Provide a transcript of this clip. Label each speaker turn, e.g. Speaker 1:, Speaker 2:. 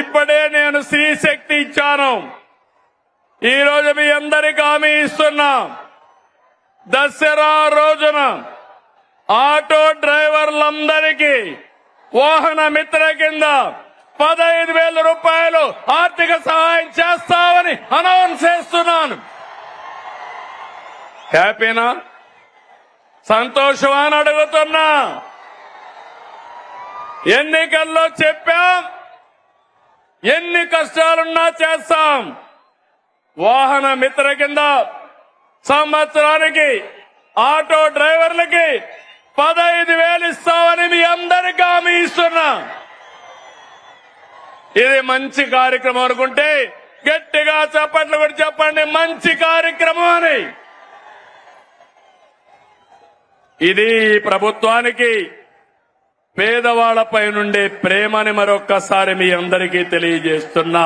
Speaker 1: ఇప్పుడే నేను స్త్రీ శక్తి ఇచ్చాను. ఈ రోజు మీ అందరికీ హామీ ఇస్తున్నా, దసరా రోజున ఆటో డ్రైవర్లందరికీ వాహన మిత్ర కింద 15,000 రూపాయలు ఆర్థిక సహాయం చేస్తామని అనౌన్స్ చేస్తున్నాను. హ్యాపీనా? సంతోషమా అని అడుగుతున్నా. ఎన్నికల్లో చెప్పాం, ఎన్ని కష్టాలున్నా చేస్తాం. వాహన మిత్ర కింద సంవత్సరానికి ఆటో డ్రైవర్లకి 15,000 ఇస్తామని మీ అందరికీ హామీ ఇస్తున్నా. ఇది మంచి కార్యక్రమం అనుకుంటే గట్టిగా చప్పట్లు కూడా చెప్పండి, మంచి కార్యక్రమం అని. ఇది ప్రభుత్వానికి పేదవాళ్లపై నుండే ప్రేమని మరొక్కసారి మీ అందరికీ తెలియజేస్తున్నా.